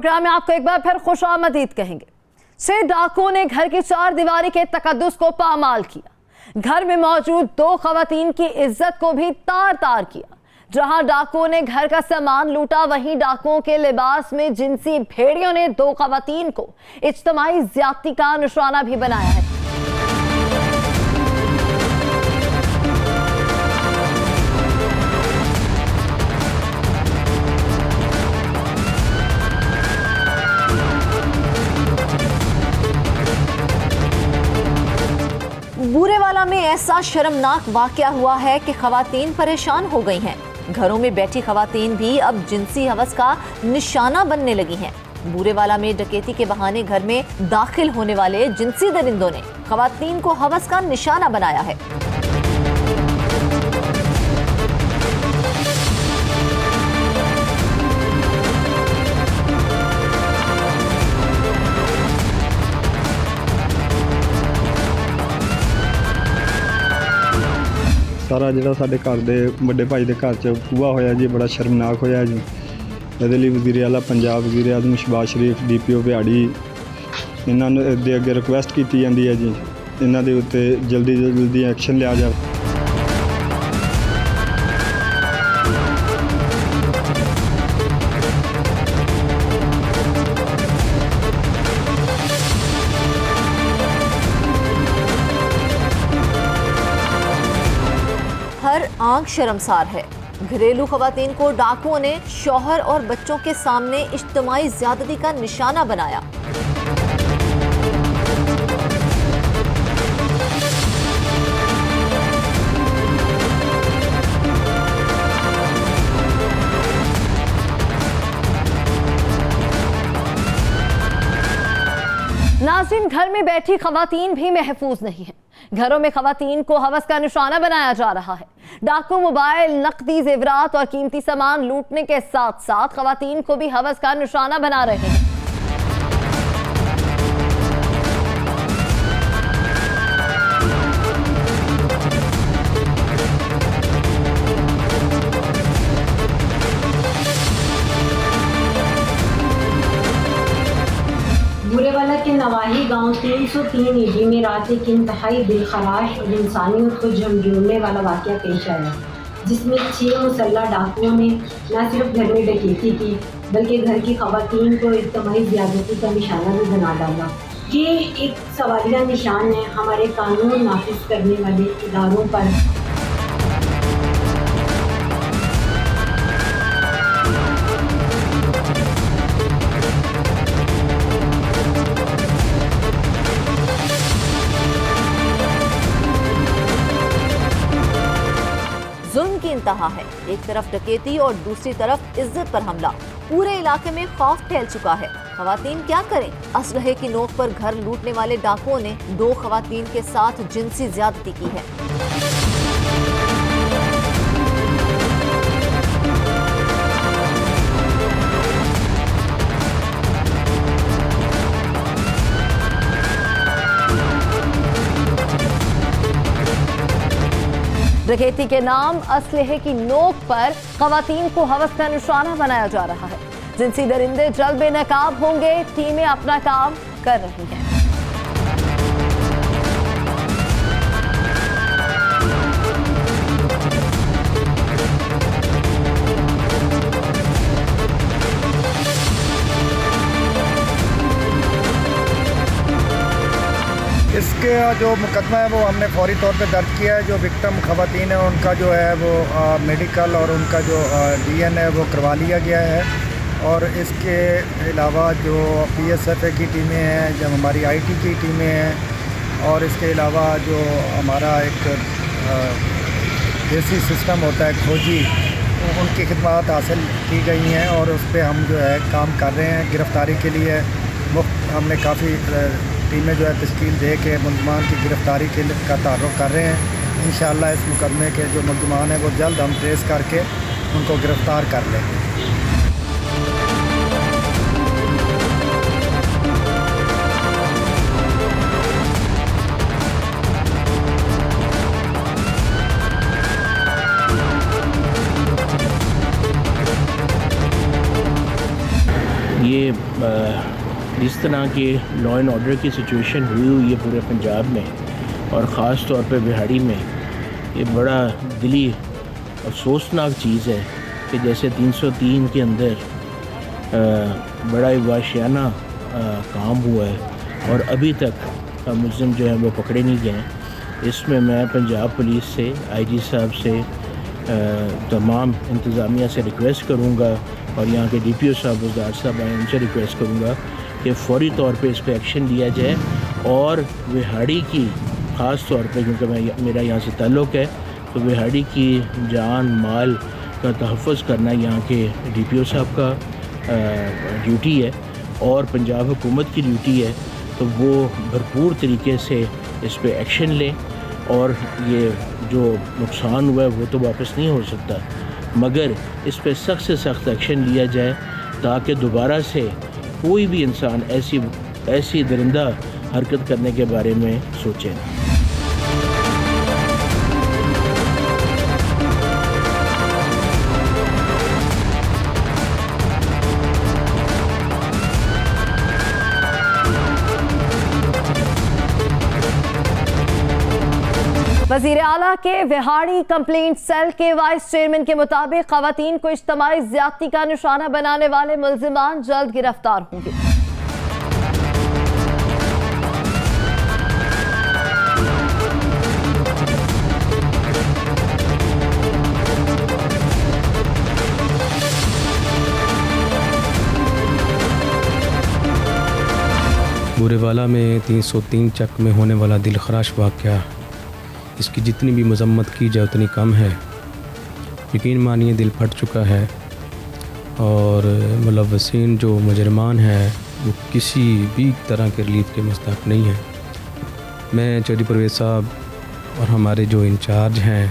Programme में आपको एक बार फिर खुशामदीद कहेंगे। 6 डाकुओं ने घर की 4 दीवारी के तकद्दुस को पामाल किया। घर में मौजूद 2 खवातीन की इज्जत को भी तार तार किया। जहां डाकुओं ने घर का सामान लूटा, वहीं डाकुओं के लिबास में जिनसी भेड़ियों ने 2 खवातीन को इज्तमाई ज्यादती का निशाना भी बनाया है। बूरेवाला में ऐसा शर्मनाक वाकया हुआ है कि खवातीन परेशान हो गई हैं। घरों में बैठी खवातीन भी अब जिनसी हवस का निशाना बनने लगी हैं। बूरेवाला में डकैती के बहाने घर में दाखिल होने वाले जिनसी दरिंदों ने खवातीन को हवस का निशाना बनाया है। सारा ਜਿਹੜਾ ਸਾਡੇ ਘਰ ਦੇ ਵੱਡੇ ਭਾਈ ਦੇ ਘਰ 'ਚ ਖੂਹਾ ਹੋਇਆ ਜੀ, ਬੜਾ ਸ਼ਰਮਨਾਕ ਹੋਇਆ ਜੀ। ਇਹਦੇ ਲਈ ਵਜ਼ੀਰ ਆਲਾ ਪੰਜਾਬ, ਵਜ਼ੀਰ ਆਜ਼ਮ ਸ਼ਹਿਬਾਜ਼ ਸ਼ਰੀਫ, DPO ਵਿਹਾੜੀ, ਇਹਨਾਂ ਨੂੰ ਦੇ ਅੱਗੇ ਰਿਕੁਐਸਟ ਕੀਤੀ ਜਾਂਦੀ ਹੈ ਜੀ, ਇਹਨਾਂ ਦੇ ਉੱਤੇ ਜਲਦੀ ਤੋਂ ਜਲਦੀ ਐਕਸ਼ਨ ਲਿਆ ਜਾਵੇ। हर आंख शर्मसार है। घरेलू खवातीन को डाकुओं ने शौहर और बच्चों के सामने इज्तिमाई ज्यादती का निशाना बनाया। नाज़रीन, घर में बैठी खवातीन भी महफूज नहीं है। घरों में खवातीन को हवस का निशाना बनाया जा रहा है। डाकू मोबाइल, नकदी, जेवरात और कीमती सामान लूटने के साथ साथ खवातीन को भी हवस का निशाना बना रहे हैं। बूरेवाला के नवाही गांव 303 ईडी में रात एक इंतहाई दिलखराश और इंसानियत को झंझोड़ने वाला वाकया पेश आया, जिसमें 6 मुसल्लह डाकुओं ने न सिर्फ घर में डकैती की बल्कि घर की खवातीन को इज्तिमाई ज़्यादती का निशाना भी बना डाला। ये एक सवालिया निशान है हमारे कानून नाफिज करने वाले इदारों पर। जुल्म की इंतहा है। एक तरफ डकैती और दूसरी तरफ इज्जत पर हमला। पूरे इलाके में खौफ फैल चुका है। खवातीन क्या करें? असलहे की नोक पर घर लूटने वाले डाकुओं ने 2 खवातीन के साथ जिनसी ज्यादती की है। डकैती के नाम असलहे की नोक पर खवातीन को हवस का निशाना बनाया जा रहा है। जिनसी दरिंदे जल्द बेनकाब होंगे। टीमें अपना काम कर रही हैं। इसके जो मुकदमा है वो हमने फौरी तौर पे दर्ज किया है। जो विक्टिम खवातीन है उनका जो है वो मेडिकल और उनका जो DNA वो करवा लिया गया है। और इसके अलावा जो PSFA की टीमें हैं, जब हमारी IT की टीमें हैं, और इसके अलावा जो हमारा एक देसी सिस्टम होता है खोजी, उनकी खिदमत हासिल की गई हैं और उस पर हम जो है काम कर रहे हैं। गिरफ़्तारी के लिए हमने काफ़ी टीमें जो है तश्कील दे के मुलज़मान की गिरफ़्तारी का तारुफ कर रहे हैं। इंशाअल्लाह इस मुकदमे के जो मुलज़मान हैं वो जल्द हम ट्रेस करके उनको गिरफ़्तार कर लेंगे। ये जिस तरह की लॉ एंड ऑर्डर की सिचुएशन हुई है पूरे पंजाब में और ख़ास तौर पे बिहाड़ी में, ये बड़ा दिली अफसोसनाक चीज़ है कि जैसे 303 के अंदर बड़ा ही वाशियाना काम हुआ है और अभी तक मुलज़िम जो है वो पकड़े नहीं गए। इसमें मैं पंजाब पुलिस से, आईजी साहब से, तमाम इंतज़ामिया से रिक्वेस्ट करूँगा और यहाँ के DPO साहब, वज़ार साहब आए, उनसे रिक्वेस्ट करूँगा कि फ़ौरी तौर पे इस पर एक्शन लिया जाए और बिहाड़ी की ख़ास तौर पे, क्योंकि मेरा यहाँ से ताल्लुक़ है, तो बिहाड़ी की जान माल का तहफ़्फ़ुज़ करना यहाँ के DPO साहब का ड्यूटी है और पंजाब हुकूमत की ड्यूटी है। तो वो भरपूर तरीके से इस पर एक्शन लें और ये जो नुकसान हुआ है वो तो वापस नहीं हो सकता, मगर इस पर सख्त से सख्त एक्शन लिया जाए ताकि दोबारा से कोई भी इंसान ऐसी दरिंदा हरकत करने के बारे में सोचे। वज़ीर आला के बिहाड़ी कंप्लेंट सेल के वाइस चेयरमैन के मुताबिक ख़वातीन को इज्तिमाई ज़्यादती का निशाना बनाने वाले मुल्ज़िमान जल्द गिरफ्तार होंगे। बूरेवाला में 303 चक में होने वाला दिलखराश वाक़या, इसकी जितनी भी मज़म्मत की जाए उतनी कम है। यकीन मानिए दिल फट चुका है और मुलव्वसीन जो मुजरमान हैं वो किसी भी तरह के रिलीफ के मुस्तहक़ नहीं है। मैं चौधरी परवेज़ साहब और हमारे जो इंचार्ज हैं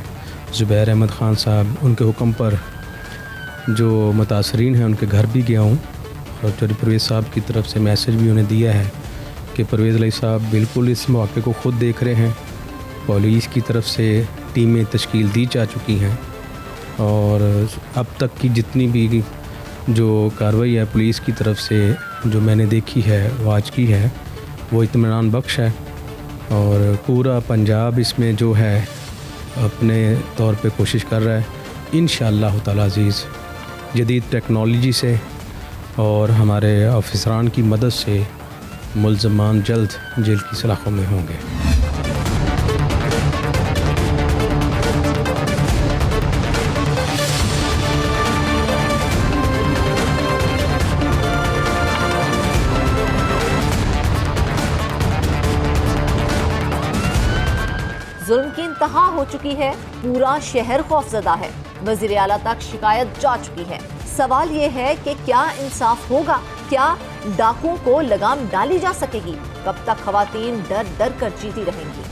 ज़ुबैर अहमद ख़ान साहब, उनके हुक्म पर जो मुतासरीन हैं उनके घर भी गया हूँ और चौधरी परवेज़ साहब की तरफ से मैसेज भी उन्हें दिया है कि परवेज़ अली साहब बिल्कुल इस मौके को ख़ुद देख रहे हैं। पुलिस की तरफ से टीमें तश्कील दी जा चुकी हैं और अब तक की जितनी भी जो कार्रवाई है पुलिस की तरफ से जो मैंने देखी है, वाच की है, वो इत्मीनान बख्श है और पूरा पंजाब इसमें जो है अपने तौर पे कोशिश कर रहा है। इंशाअल्लाह ताला अज़ीज़ जदीद टेक्नोलॉजी से और हमारे ऑफिसरान की मदद से मुल्ज़मान जल्द जेल की सलाखों में होंगे। जुल्म की इंतहा हो चुकी है, पूरा शहर खौफजदा है, वज़ीर आला तक शिकायत जा चुकी है। सवाल ये है कि क्या इंसाफ होगा, क्या डाकुओं को लगाम डाली जा सकेगी, कब तक खवातीन डर डर कर जीती रहेंगी।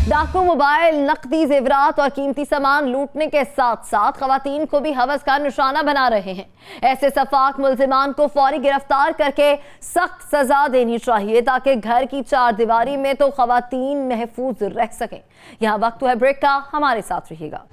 डाकू मोबाइल, नकदी, जेवरात और कीमती सामान लूटने के साथ साथ खवातीन को भी हवस का निशाना बना रहे हैं। ऐसे सफाक मुल्जिमान को फौरी गिरफ्तार करके सख्त सजा देनी चाहिए ताकि घर की चार दीवारी में तो खवातीन महफूज रह सकें। यहाँ वक्त है ब्रेक का, हमारे साथ रहिएगा।